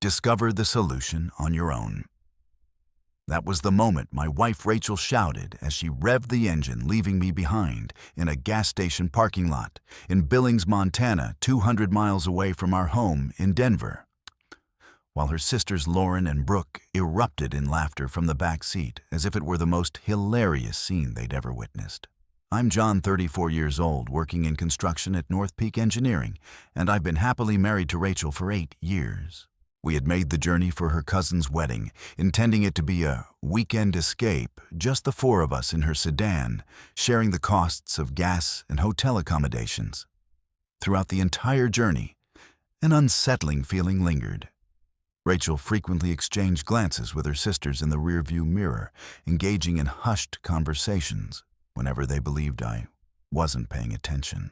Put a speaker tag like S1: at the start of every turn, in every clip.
S1: Discover the solution on your own. That was the moment my wife Rachel shouted as she revved the engine, leaving me behind in a gas station parking lot in Billings, Montana, 200 miles away from our home in Denver, while her sisters Lauren and Brooke erupted in laughter from the back seat as if it were the most hilarious scene they'd ever witnessed. I'm John, 34 years old, working in construction at North Peak Engineering, and I've been happily married to Rachel for 8 years. We had made the journey for her cousin's wedding, intending it to be a weekend escape, just the 4 of us in her sedan, sharing the costs of gas and hotel accommodations. Throughout the entire journey, an unsettling feeling lingered. Rachel frequently exchanged glances with her sisters in the rearview mirror, engaging in hushed conversations whenever they believed I wasn't paying attention.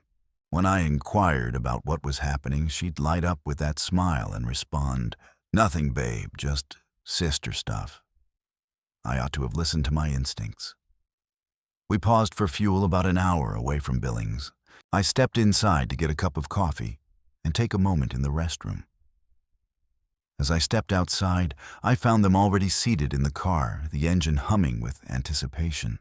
S1: When I inquired about what was happening, she'd light up with that smile and respond, "Nothing, babe, just sister stuff." I ought to have listened to my instincts. We paused for fuel about an hour away from Billings. I stepped inside to get a cup of coffee and take a moment in the restroom. As I stepped outside, I found them already seated in the car, the engine humming with anticipation.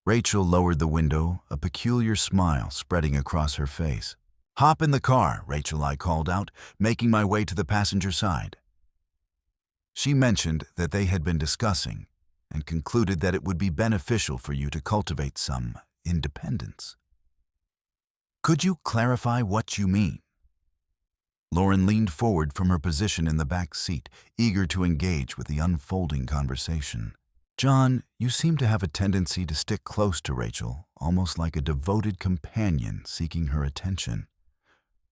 S1: Rachel lowered the window, a peculiar smile spreading across her face. "Hop in the car, Rachel," I called out, making my way to the passenger side. She mentioned that they had been discussing and concluded that it would be beneficial for you to cultivate some independence. "Could you clarify what you mean?" Lauren leaned forward from her position in the back seat, eager to engage with the unfolding conversation. "John, you seem to have a tendency to stick close to Rachel, almost like a devoted companion seeking her attention.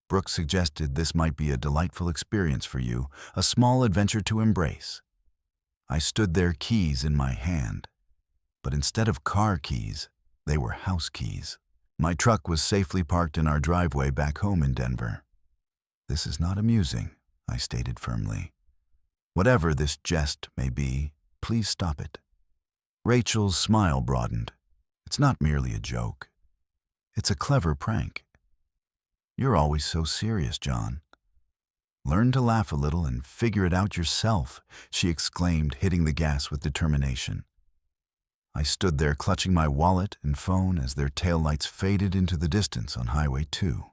S1: Brooke suggested this might be a delightful experience for you, a small adventure to embrace." I stood there, keys in my hand. But instead of car keys, they were house keys. My truck was safely parked in our driveway back home in Denver. "This is not amusing," I stated firmly. "Whatever this jest may be, please stop it." Rachel's smile broadened. "It's not merely a joke. It's a clever prank. You're always so serious, John. Learn to laugh a little and figure it out yourself," she exclaimed, hitting the gas with determination. I stood there clutching my wallet and phone as their taillights faded into the distance on Highway 2.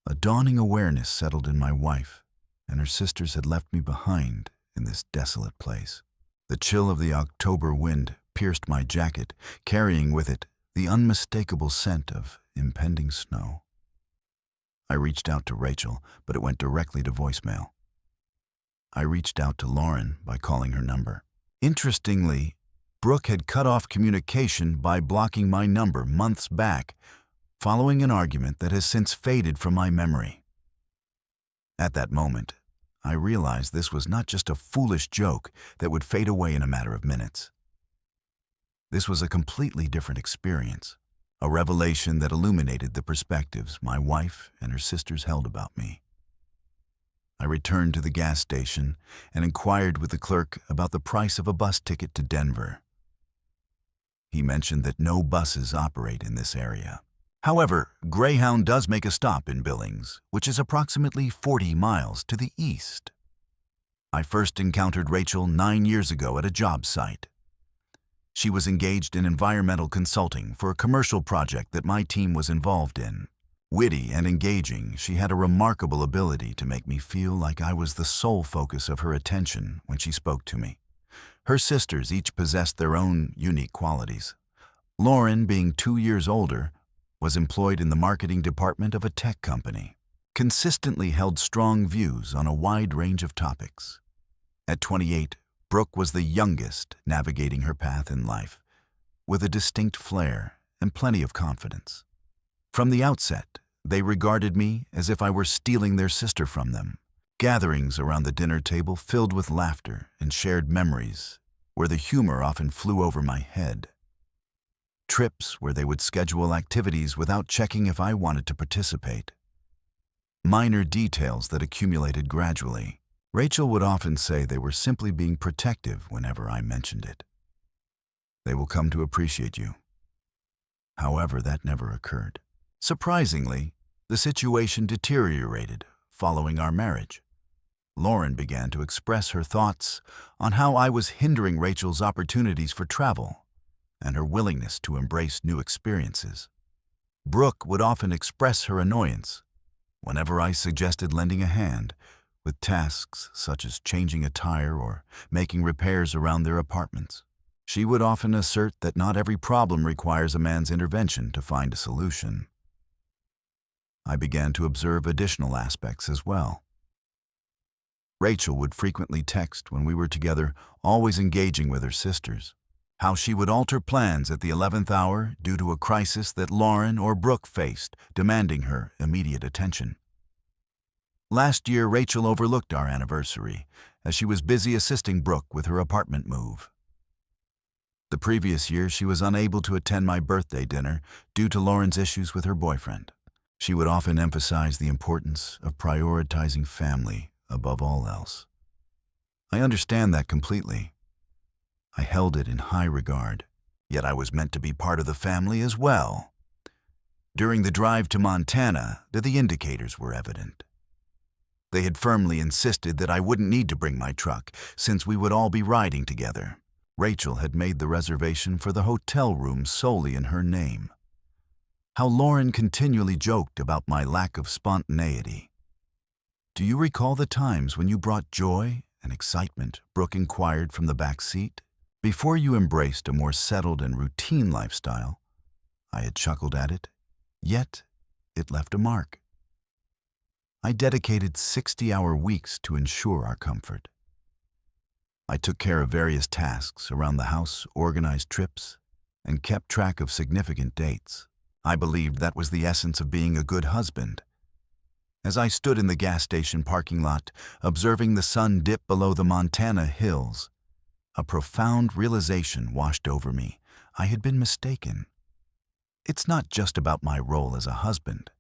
S1: A dawning awareness settled in my wife, and her sisters had left me behind in this desolate place. The chill of the October wind pierced my jacket, carrying with it the unmistakable scent of impending snow. I reached out to Rachel, but it went directly to voicemail. I reached out to Lauren by calling her number. Interestingly, Brooke had cut off communication by blocking my number months back, following an argument that has since faded from my memory. At that moment, I realized this was not just a foolish joke that would fade away in a matter of minutes. This was a completely different experience, a revelation that illuminated the perspectives my wife and her sisters held about me. I returned to the gas station and inquired with the clerk about the price of a bus ticket to Denver. He mentioned that no buses operate in this area. However, Greyhound does make a stop in Billings, which is approximately 40 miles to the east. I first encountered Rachel 9 years ago at a job site. She was engaged in environmental consulting for a commercial project that my team was involved in. Witty and engaging, she had a remarkable ability to make me feel like I was the sole focus of her attention when she spoke to me. Her sisters each possessed their own unique qualities. Lauren, being 2 years older, was employed in the marketing department of a tech company, consistently held strong views on a wide range of topics. At 28, Brooke was the youngest navigating her path in life, with a distinct flair and plenty of confidence. From the outset, they regarded me as if I were stealing their sister from them. Gatherings around the dinner table filled with laughter and shared memories, where the humor often flew over my head. Trips where they would schedule activities without checking if I wanted to participate. Minor details that accumulated gradually. Rachel would often say they were simply being protective whenever I mentioned it. "They will come to appreciate you." However, that never occurred. Surprisingly, the situation deteriorated following our marriage. Lauren began to express her thoughts on how I was hindering Rachel's opportunities for travel and her willingness to embrace new experiences. Brooke would often express her annoyance whenever I suggested lending a hand with tasks such as changing a tire or making repairs around their apartments. She would often assert that not every problem requires a man's intervention to find a solution. I began to observe additional aspects as well. Rachel would frequently text when we were together, always engaging with her sisters. How she would alter plans at the 11th hour due to a crisis that Lauren or Brooke faced, demanding her immediate attention. Last year, Rachel overlooked our anniversary as she was busy assisting Brooke with her apartment move. The previous year, she was unable to attend my birthday dinner due to Lauren's issues with her boyfriend. She would often emphasize the importance of prioritizing family above all else. I understand that completely. I held it in high regard, yet I was meant to be part of the family as well. During the drive to Montana, the indicators were evident. They had firmly insisted that I wouldn't need to bring my truck, since we would all be riding together. Rachel had made the reservation for the hotel room solely in her name. How Lauren continually joked about my lack of spontaneity. "Do you recall the times when you brought joy and excitement?" Brooke inquired from the back seat. Before you embraced a more settled and routine lifestyle, I had chuckled at it, yet it left a mark. I dedicated 60-hour weeks to ensure our comfort. I took care of various tasks around the house, organized trips, and kept track of significant dates. I believed that was the essence of being a good husband. As I stood in the gas station parking lot, observing the sun dip below the Montana hills, a profound realization washed over me. I had been mistaken. It's not just about my role as a husband,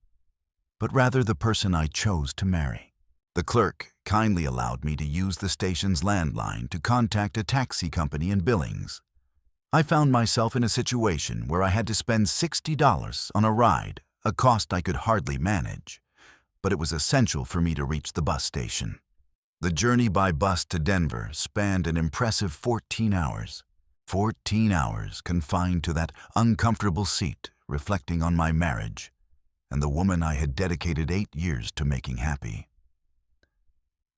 S1: but rather the person I chose to marry. The clerk kindly allowed me to use the station's landline to contact a taxi company in Billings. I found myself in a situation where I had to spend $60 on a ride, a cost I could hardly manage, but it was essential for me to reach the bus station. The journey by bus to Denver spanned an impressive 14 hours. 14 hours confined to that uncomfortable seat, reflecting on my marriage and the woman I had dedicated 8 years to making happy.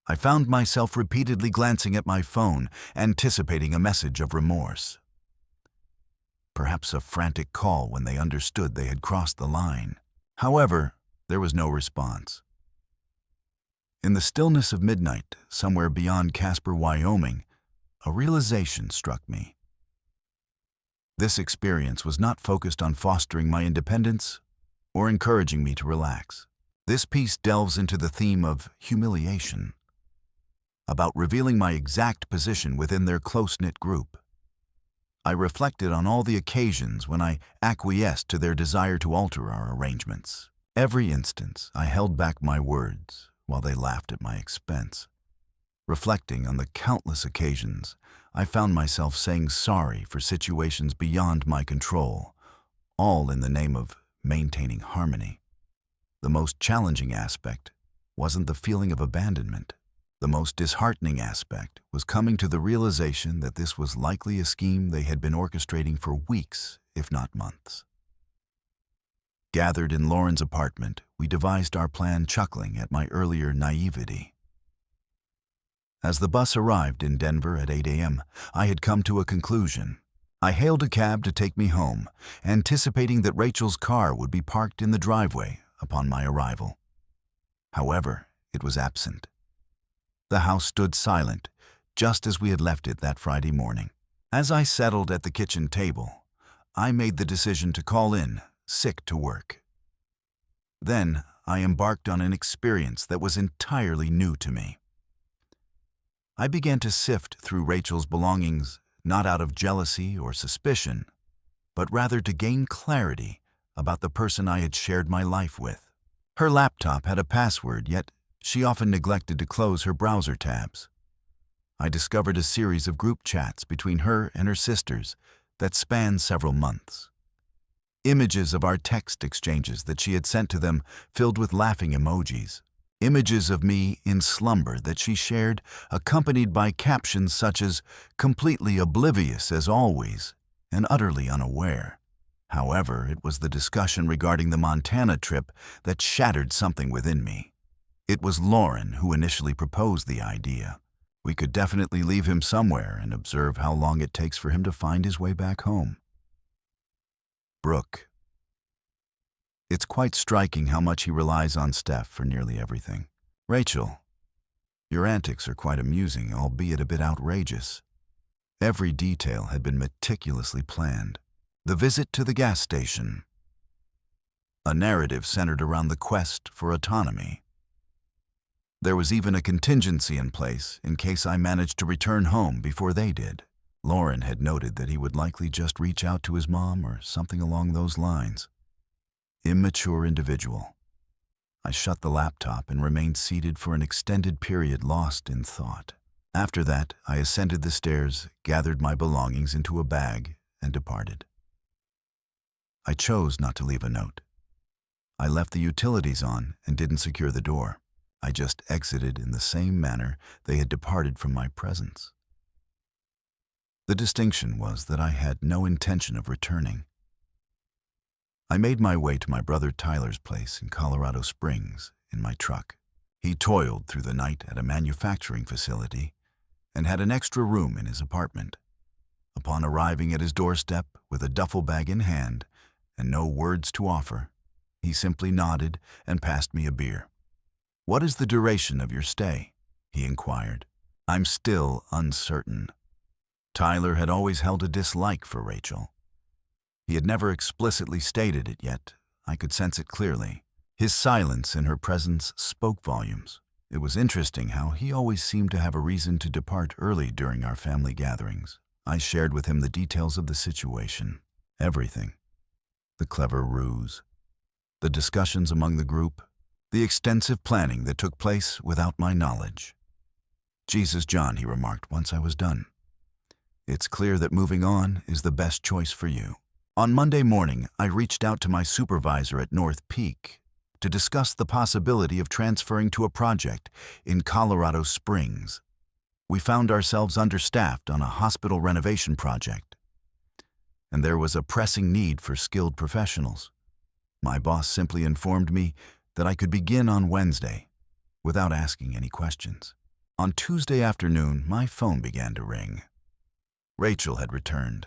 S1: I found myself repeatedly glancing at my phone, anticipating a message of remorse. Perhaps a frantic call when they understood they had crossed the line. However, there was no response. In the stillness of midnight, somewhere beyond Casper, Wyoming, a realization struck me. This experience was not focused on fostering my independence or encouraging me to relax. This piece delves into the theme of humiliation, about revealing my exact position within their close-knit group. I reflected on all the occasions when I acquiesced to their desire to alter our arrangements. Every instance, I held back my words while they laughed at my expense. Reflecting on the countless occasions, I found myself saying sorry for situations beyond my control, all in the name of maintaining harmony. The most challenging aspect wasn't the feeling of abandonment. The most disheartening aspect was coming to the realization that this was likely a scheme they had been orchestrating for weeks, if not months. Gathered in Lauren's apartment, we devised our plan, chuckling at my earlier naivety. As the bus arrived in Denver at 8 a.m., I had come to a conclusion. I hailed a cab to take me home, anticipating that Rachel's car would be parked in the driveway upon my arrival. However, it was absent. The house stood silent, just as we had left it that Friday morning. As I settled at the kitchen table, I made the decision to call in, sick to work. Then I embarked on an experience that was entirely new to me. I began to sift through Rachel's belongings, not out of jealousy or suspicion, but rather to gain clarity about the person I had shared my life with. Her laptop had a password, yet she often neglected to close her browser tabs. I discovered a series of group chats between her and her sisters that spanned several months. Images of our text exchanges that she had sent to them filled with laughing emojis. Images of me in slumber that she shared, accompanied by captions such as completely oblivious as always and utterly unaware. However, it was the discussion regarding the Montana trip that shattered something within me. It was Lauren who initially proposed the idea. We could definitely leave him somewhere and observe how long it takes for him to find his way back home. Brooke. It's quite striking how much he relies on Steph for nearly everything. Rachel, your antics are quite amusing, albeit a bit outrageous. Every detail had been meticulously planned. The visit to the gas station. A narrative centered around the quest for autonomy. There was even a contingency in place in case I managed to return home before they did. Lauren had noted that he would likely just reach out to his mom or something along those lines. Immature individual. I shut the laptop and remained seated for an extended period, lost in thought. After that, I ascended the stairs, gathered my belongings into a bag, and departed. I chose not to leave a note. I left the utilities on and didn't secure the door. I just exited in the same manner they had departed from my presence. The distinction was that I had no intention of returning. I made my way to my brother Tyler's place in Colorado Springs in my truck. He toiled through the night at a manufacturing facility and had an extra room in his apartment. Upon arriving at his doorstep with a duffel bag in hand and no words to offer, he simply nodded and passed me a beer. "What is the duration of your stay?" he inquired. "I'm still uncertain." Tyler had always held a dislike for Rachel. He had never explicitly stated it, yet I could sense it clearly. His silence in her presence spoke volumes. It was interesting how he always seemed to have a reason to depart early during our family gatherings. I shared with him the details of the situation, everything. The clever ruse, the discussions among the group, the extensive planning that took place without my knowledge. "Jesus, John," he remarked once I was done. "It's clear that moving on is the best choice for you." On Monday morning, I reached out to my supervisor at North Peak to discuss the possibility of transferring to a project in Colorado Springs. We found ourselves understaffed on a hospital renovation project, and there was a pressing need for skilled professionals. My boss simply informed me that I could begin on Wednesday, without asking any questions. On Tuesday afternoon, my phone began to ring. Rachel had returned.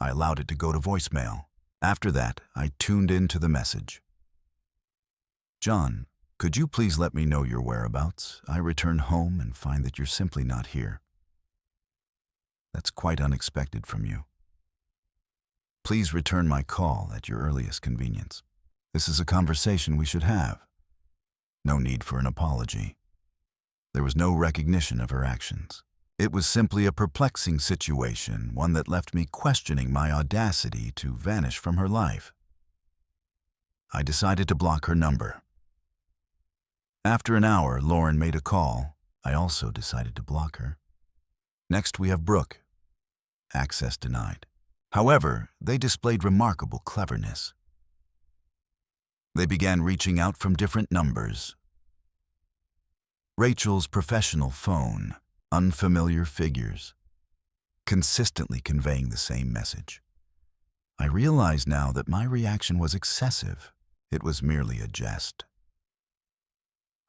S1: I allowed it to go to voicemail. After that, I tuned into the message. "John, could you please let me know your whereabouts? I return home and find that you're simply not here. That's quite unexpected from you. Please return my call at your earliest convenience. This is a conversation we should have. No need for an apology." There was no recognition of her actions. It was simply a perplexing situation, one that left me questioning my audacity to vanish from her life. I decided to block her number. After an hour, Lauren made a call. I also decided to block her. Next, we have Brooke. Access denied. However, they displayed remarkable cleverness. They began reaching out from different numbers. Rachel's professional phone, unfamiliar figures, consistently conveying the same message. I realize now that my reaction was excessive. It was merely a jest.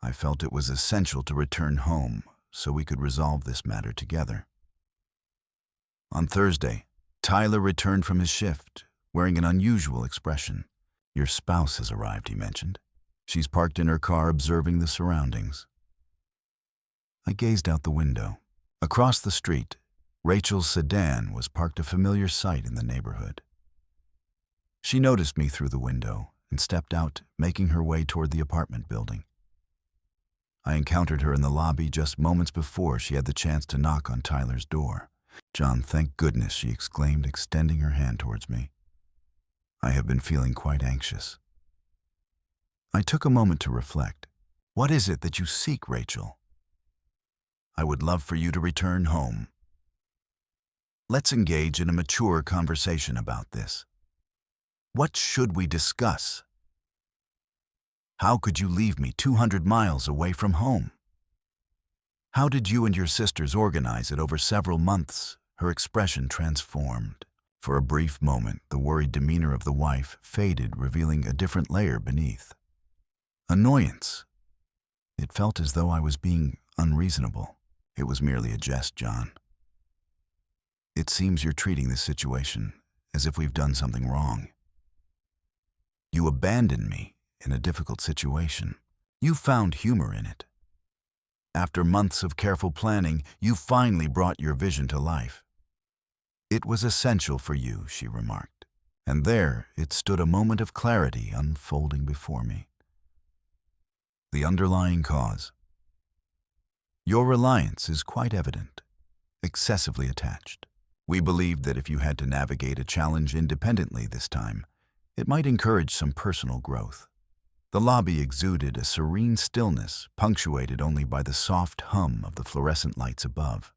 S1: I felt it was essential to return home so we could resolve this matter together. On Thursday, Tyler returned from his shift, wearing an unusual expression. "Your spouse has arrived," he mentioned. "She's parked in her car observing the surroundings." I gazed out the window. Across the street, Rachel's sedan was parked, a familiar sight in the neighborhood. She noticed me through the window and stepped out, making her way toward the apartment building. I encountered her in the lobby just moments before she had the chance to knock on Tyler's door. "John, thank goodness," she exclaimed, extending her hand towards me. "I have been feeling quite anxious." I took a moment to reflect. "What is it that you seek, Rachel?" "I would love for you to return home. Let's engage in a mature conversation about this. What should we discuss?" How could you leave me 200 miles away from home? How did you and your sisters organize it over several months? Her expression transformed. For a brief moment, the worried demeanor of the wife faded, revealing a different layer beneath. Annoyance. It felt as though I was being unreasonable. It was merely a jest, John. It seems you're treating this situation as if we've done something wrong. You abandoned me in a difficult situation. You found humor in it. After months of careful planning, you finally brought your vision to life. It was essential for you, she remarked, and there it stood, a moment of clarity unfolding before me. The underlying cause. Your reliance is quite evident, excessively attached. We believed that if you had to navigate a challenge independently this time, it might encourage some personal growth. The lobby exuded a serene stillness, punctuated only by the soft hum of the fluorescent lights above.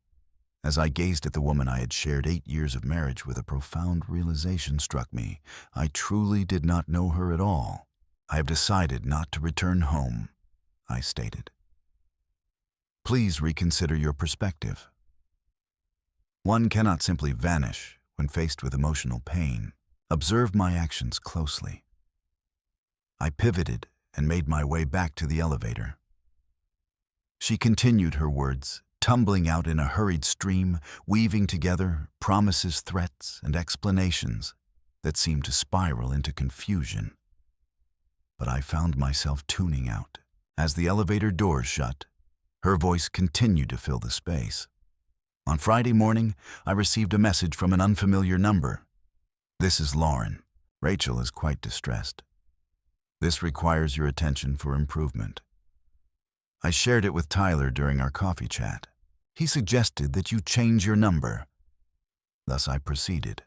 S1: As I gazed at the woman I had shared 8 years of marriage with, a profound realization struck me. I truly did not know her at all. I have decided not to return home, I stated. Please reconsider your perspective. One cannot simply vanish when faced with emotional pain. Observe my actions closely. I pivoted and made my way back to the elevator. She continued her words, tumbling out in a hurried stream, weaving together promises, threats, and explanations that seemed to spiral into confusion. But I found myself tuning out. As the elevator doors shut, her voice continued to fill the space. On Friday morning, I received a message from an unfamiliar number. This is Lauren. Rachel is quite distressed. This requires your attention for improvement. I shared it with Tyler during our coffee chat. He suggested that you change your number. Thus I proceeded.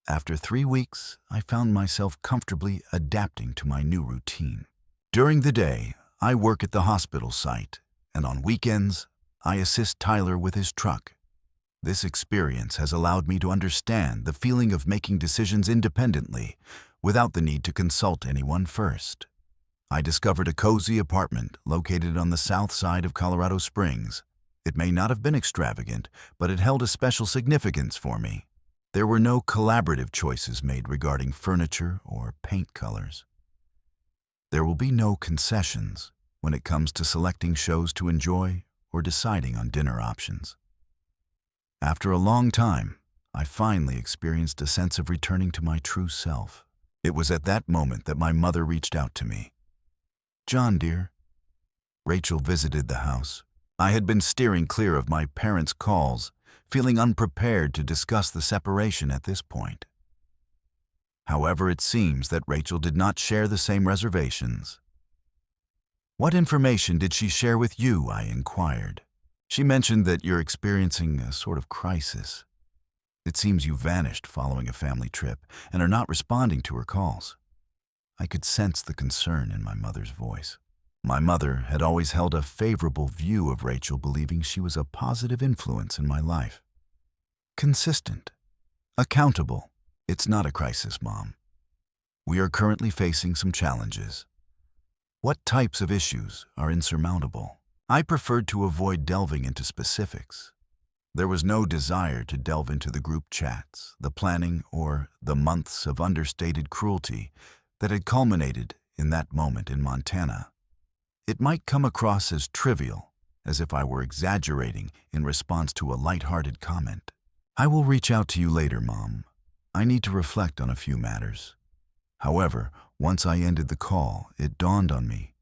S1: After 3 weeks, I found myself comfortably adapting to my new routine. During the day, I work at the hospital site, and on weekends, I assist Tyler with his truck. This experience has allowed me to understand the feeling of making decisions independently without the need to consult anyone first. I discovered a cozy apartment located on the south side of Colorado Springs. It may not have been extravagant, but it held a special significance for me. There were no collaborative choices made regarding furniture or paint colors. There will be no concessions when it comes to selecting shows to enjoy or deciding on dinner options. After a long time, I finally experienced a sense of returning to my true self. It was at that moment that my mother reached out to me. John, dear. Rachel visited the house. I had been steering clear of my parents' calls, feeling unprepared to discuss the separation at this point. However, it seems that Rachel did not share the same reservations. What information did she share with you? I inquired. She mentioned that you're experiencing a sort of crisis. It seems you vanished following a family trip and are not responding to her calls. I could sense the concern in my mother's voice. My mother had always held a favorable view of Rachel, believing she was a positive influence in my life. Consistent. Accountable. It's not a crisis, Mom. We are currently facing some challenges. What types of issues are insurmountable? I preferred to avoid delving into specifics. There was no desire to delve into the group chats, the planning, or the months of understated cruelty that had culminated in that moment in Montana. It might come across as trivial, as if I were exaggerating in response to a light-hearted comment. I will reach out to you later, Mom. I need to reflect on a few matters. However, once I ended the call, it dawned on me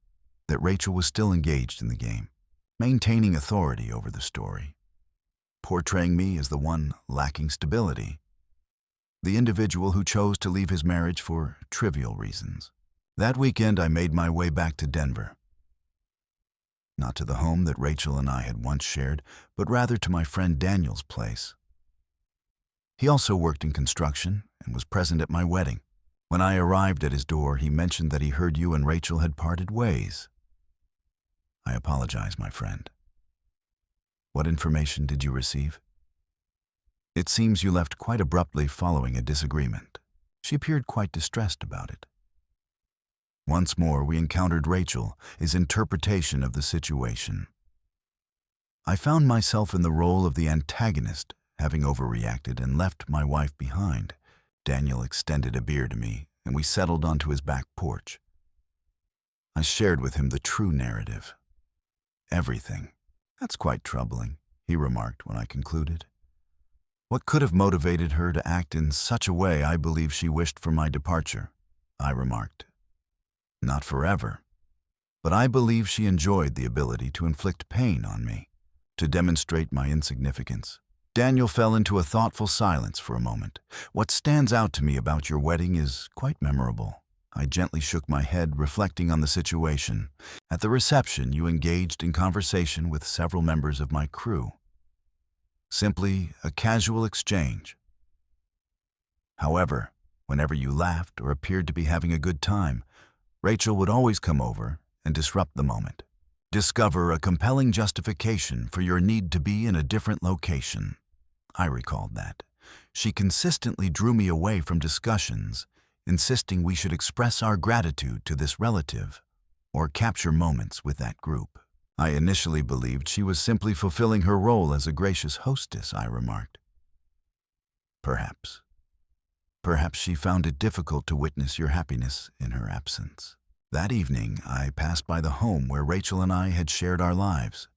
S1: that Rachel was still engaged in the game, maintaining authority over the story, portraying me as the one lacking stability, the individual who chose to leave his marriage for trivial reasons. That weekend, I made my way back to Denver. Not to the home that Rachel and I had once shared, but rather to my friend Daniel's place. He also worked in construction and was present at my wedding. When I arrived at his door, he mentioned that he heard you and Rachel had parted ways. I apologize, my friend. What information did you receive? It seems you left quite abruptly following a disagreement. She appeared quite distressed about it. Once more, we encountered Rachel's interpretation of the situation. I found myself in the role of the antagonist, having overreacted and left my wife behind. Daniel extended a beer to me, and we settled onto his back porch. I shared with him the true narrative. Everything. "That's quite troubling," he remarked when I concluded. "What could have motivated her to act in such a way? I believe she wished for my departure," I remarked. "Not forever. But I believe she enjoyed the ability to inflict pain on me, to demonstrate my insignificance." Daniel fell into a thoughtful silence for a moment. "What stands out to me about your wedding is quite memorable." I gently shook my head, reflecting on the situation. "At the reception, you engaged in conversation with several members of my crew. Simply a casual exchange. However, whenever you laughed or appeared to be having a good time, Rachel would always come over and disrupt the moment. Discover a compelling justification for your need to be in a different location." I recalled that. She consistently drew me away from discussions, insisting we should express our gratitude to this relative or capture moments with that group. I initially believed she was simply fulfilling her role as a gracious hostess, I remarked. Perhaps. Perhaps she found it difficult to witness your happiness in her absence. That evening, I passed by the home where Rachel and I had shared our lives.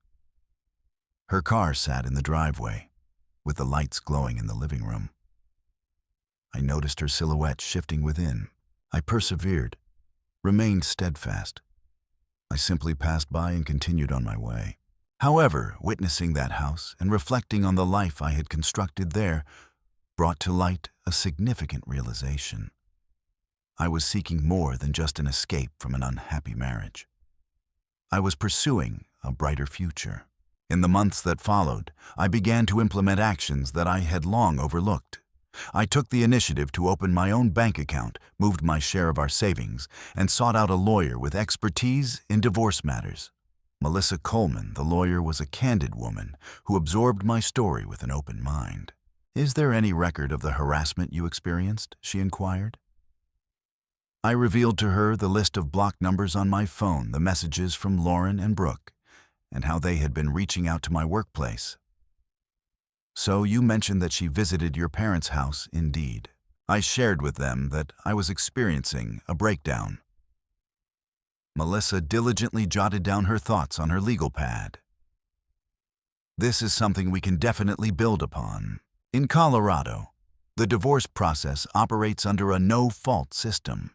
S1: Her car sat in the driveway, with the lights glowing in the living room. I noticed her silhouette shifting within. I persevered, remained steadfast. I simply passed by and continued on my way. However, witnessing that house and reflecting on the life I had constructed there brought to light a significant realization. I was seeking more than just an escape from an unhappy marriage. I was pursuing a brighter future. In the months that followed, I began to implement actions that I had long overlooked. I took the initiative to open my own bank account, moved my share of our savings, and sought out a lawyer with expertise in divorce matters. Melissa Coleman, the lawyer, was a candid woman who absorbed my story with an open mind. "Is there any record of the harassment you experienced?" she inquired. I revealed to her the list of block numbers on my phone, the messages from Lauren and Brooke, and how they had been reaching out to my workplace. "So you mentioned that she visited your parents' house, indeed." I shared with them that I was experiencing a breakdown. Melissa diligently jotted down her thoughts on her legal pad. "This is something we can definitely build upon. In Colorado, the divorce process operates under a no-fault system.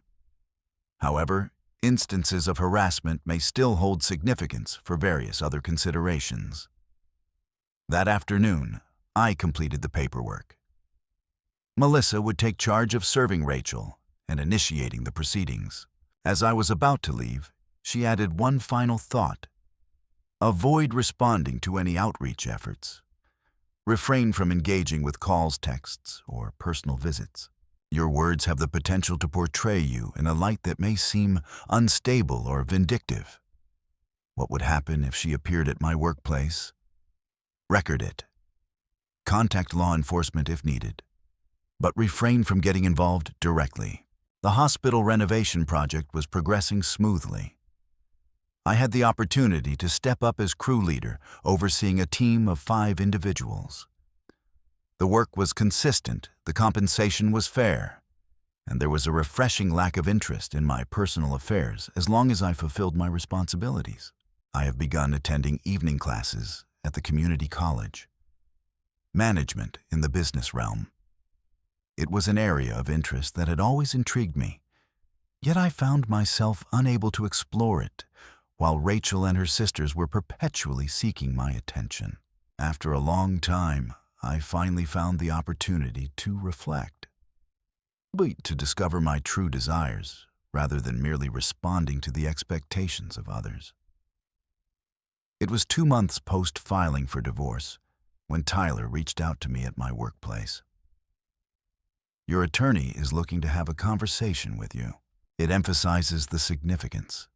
S1: However, instances of harassment may still hold significance for various other considerations." That afternoon, I completed the paperwork. Melissa would take charge of serving Rachel and initiating the proceedings. As I was about to leave, she added one final thought. "Avoid responding to any outreach efforts. Refrain from engaging with calls, texts, or personal visits. Your words have the potential to portray you in a light that may seem unstable or vindictive. What would happen if she appeared at my workplace? Record it. Contact law enforcement if needed, but refrain from getting involved directly." The hospital renovation project was progressing smoothly. I had the opportunity to step up as crew leader, overseeing a team of 5 individuals. The work was consistent, the compensation was fair, and there was a refreshing lack of interest in my personal affairs as long as I fulfilled my responsibilities. I have begun attending evening classes at the community college. Management in the business realm. It was an area of interest that had always intrigued me, yet I found myself unable to explore it, while Rachel and her sisters were perpetually seeking my attention. After a long time, I finally found the opportunity to reflect, to discover my true desires, rather than merely responding to the expectations of others. It was 2 months post-filing for divorce when Tyler reached out to me at my workplace. "Your attorney is looking to have a conversation with you. It emphasizes the significance."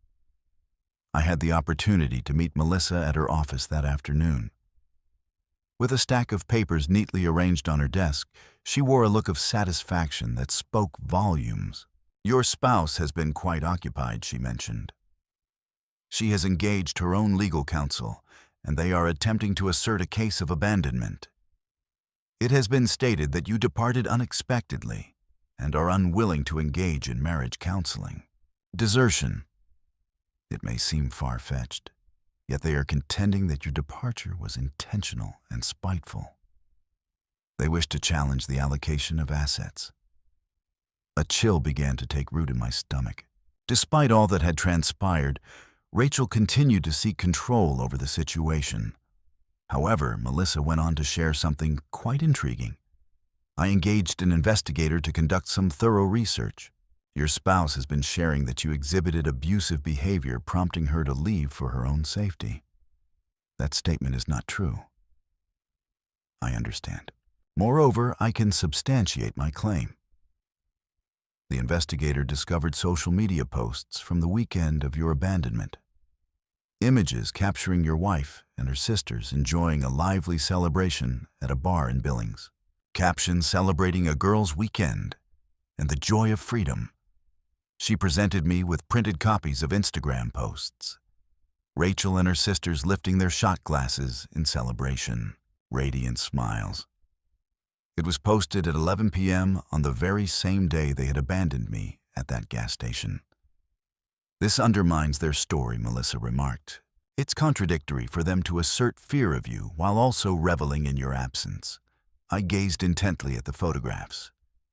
S1: I had the opportunity to meet Melissa at her office that afternoon. With a stack of papers neatly arranged on her desk, she wore a look of satisfaction that spoke volumes. Your spouse has been quite occupied, she mentioned. She has engaged her own legal counsel, and they are attempting to assert a case of abandonment. It has been stated that you departed unexpectedly and are unwilling to engage in marriage counseling. Desertion. It may seem far-fetched, yet they are contending that your departure was intentional and spiteful. They wish to challenge the allocation of assets. A chill began to take root in my stomach. Despite all that had transpired, Rachel continued to seek control over the situation. However, Melissa went on to share something quite intriguing. I engaged an investigator to conduct some thorough research. Your spouse has been sharing that you exhibited abusive behavior, prompting her to leave for her own safety. That statement is not true. I understand. Moreover, I can substantiate my claim. The investigator discovered social media posts from the weekend of your abandonment. Images capturing your wife and her sisters enjoying a lively celebration at a bar in Billings. Captions celebrating a girl's weekend and the joy of freedom. She presented me with printed copies of Instagram posts. Rachel and her sisters lifting their shot glasses in celebration. Radiant smiles. It was posted at 11 p.m. on the very same day they had abandoned me at that gas station. This undermines their story, Melissa remarked. It's contradictory for them to assert fear of you while also reveling in your absence. I gazed intently at the photographs.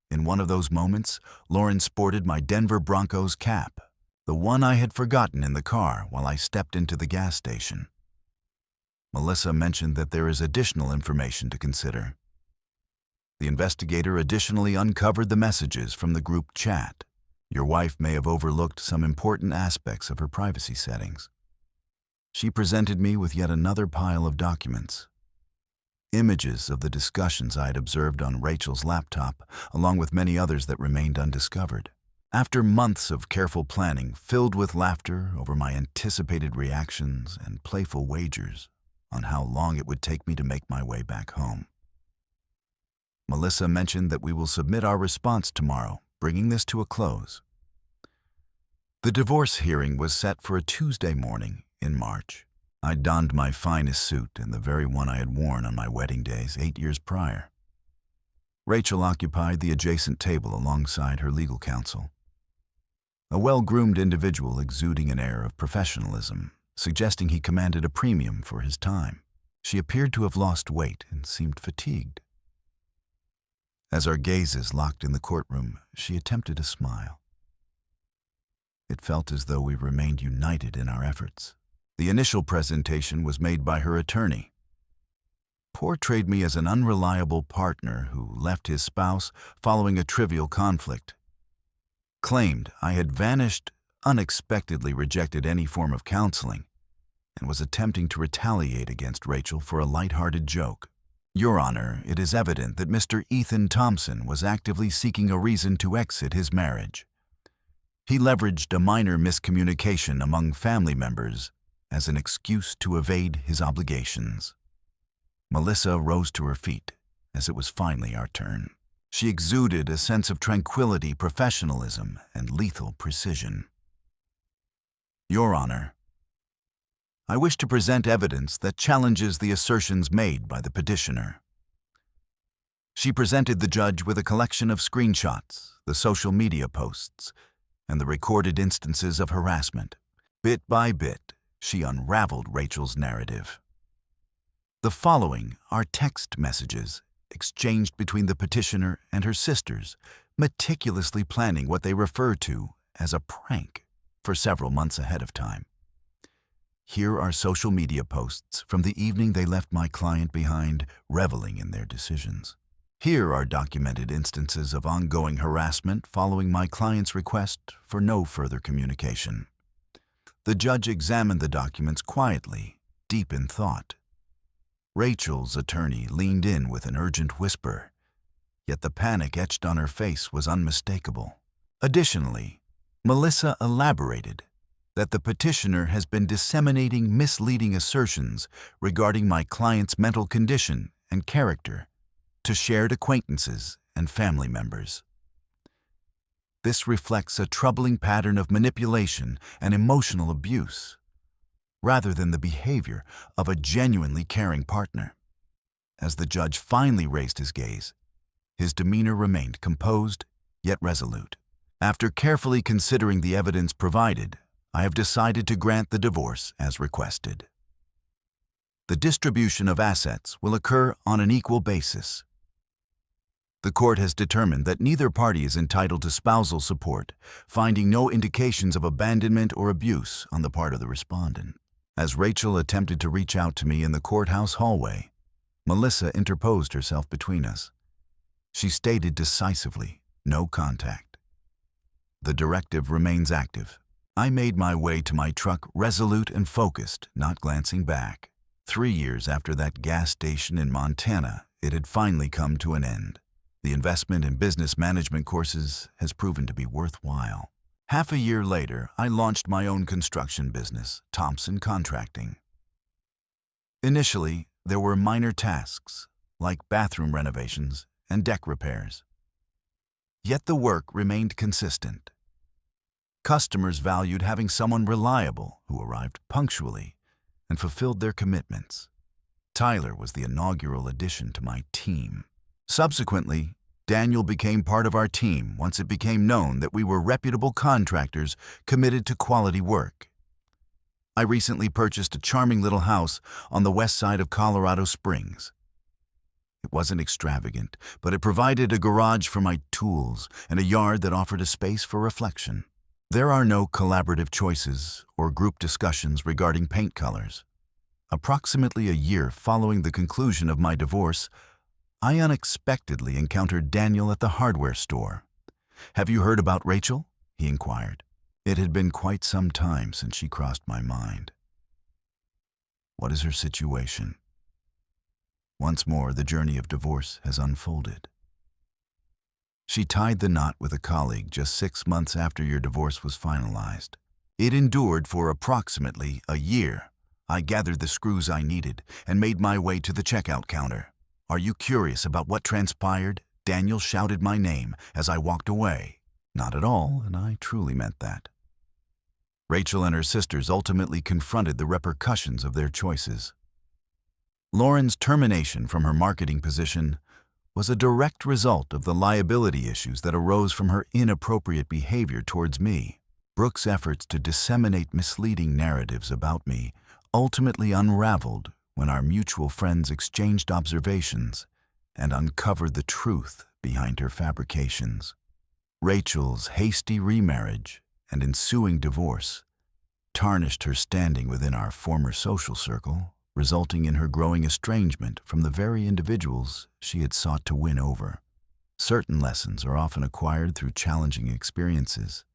S1: In one of those moments, Lauren sported my Denver Broncos cap, the one I had forgotten in the car while I stepped into the gas station. Melissa mentioned that there is additional information to consider. The investigator additionally uncovered the messages from the group chat. Your wife may have overlooked some important aspects of her privacy settings. She presented me with yet another pile of documents. Images of the discussions I had observed on Rachel's laptop, along with many others that remained undiscovered. After months of careful planning, filled with laughter over my anticipated reactions and playful wagers on how long it would take me to make my way back home. Melissa mentioned that we will submit our response tomorrow, bringing this to a close. The divorce hearing was set for a Tuesday morning in March. I donned my finest suit and the very one I had worn on my wedding days 8 years prior. Rachel occupied the adjacent table alongside her legal counsel. A well-groomed individual exuding an air of professionalism, suggesting he commanded a premium for his time. She appeared to have lost weight and seemed fatigued. As our gazes locked in the courtroom, she attempted a smile. It felt as though we remained united in our efforts. The initial presentation was made by her attorney. Portrayed me as an unreliable partner who left his spouse following a trivial conflict. Claimed I had vanished, unexpectedly rejected any form of counseling, and was attempting to retaliate against Rachel for a light-hearted joke. Your Honor, it is evident that Mr. Ethan Thompson was actively seeking a reason to exit his marriage. He leveraged a minor miscommunication among family members as an excuse to evade his obligations. Melissa rose to her feet as it was finally our turn. She exuded a sense of tranquility, professionalism, and lethal precision. Your Honor, I wish to present evidence that challenges the assertions made by the petitioner. She presented the judge with a collection of screenshots, the social media posts, and the recorded instances of harassment. Bit by bit, she unraveled Rachel's narrative. The following are text messages exchanged between the petitioner and her sisters, meticulously planning what they refer to as a prank for several months ahead of time. Here are social media posts from the evening they left my client behind, reveling in their decisions. Here are documented instances of ongoing harassment following my client's request for no further communication. The judge examined the documents quietly, deep in thought. Rachel's attorney leaned in with an urgent whisper, yet the panic etched on her face was unmistakable. Additionally, Melissa elaborated that the petitioner has been disseminating misleading assertions regarding my client's mental condition and character to shared acquaintances and family members. This reflects a troubling pattern of manipulation and emotional abuse, rather than the behavior of a genuinely caring partner. As the judge finally raised his gaze, his demeanor remained composed yet resolute. After carefully considering the evidence provided, I have decided to grant the divorce as requested. The distribution of assets will occur on an equal basis. The court has determined that neither party is entitled to spousal support, finding no indications of abandonment or abuse on the part of the respondent. As Rachel attempted to reach out to me in the courthouse hallway, Melissa interposed herself between us. She stated decisively, "No contact." The directive remains active. I made my way to my truck, resolute and focused, not glancing back. 3 years after that gas station in Montana, it had finally come to an end. The investment in business management courses has proven to be worthwhile. Half a year later, I launched my own construction business, Thompson Contracting. Initially, there were minor tasks, like bathroom renovations and deck repairs. Yet the work remained consistent. Customers valued having someone reliable who arrived punctually and fulfilled their commitments. Tyler was the inaugural addition to my team. Subsequently, Daniel became part of our team once it became known that we were reputable contractors committed to quality work. I recently purchased a charming little house on the west side of Colorado Springs. It wasn't extravagant, but it provided a garage for my tools and a yard that offered a space for reflection. There are no collaborative choices or group discussions regarding paint colors. Approximately a year following the conclusion of my divorce, I unexpectedly encountered Daniel at the hardware store. "Have you heard about Rachel?" he inquired. It had been quite some time since she crossed my mind. What is her situation? Once more, the journey of divorce has unfolded. She tied the knot with a colleague just 6 months after your divorce was finalized. It endured for approximately a year. I gathered the screws I needed and made my way to the checkout counter. "Are you curious about what transpired?" Daniel shouted my name as I walked away. Not at all, and I truly meant that. Rachel and her sisters ultimately confronted the repercussions of their choices. Lauren's termination from her marketing position was a direct result of the liability issues that arose from her inappropriate behavior towards me. Brooke's efforts to disseminate misleading narratives about me ultimately unraveled when our mutual friends exchanged observations and uncovered the truth behind her fabrications. Rachel's hasty remarriage and ensuing divorce tarnished her standing within our former social circle, resulting in her growing estrangement from the very individuals she had sought to win over. Certain lessons are often acquired through challenging experiences,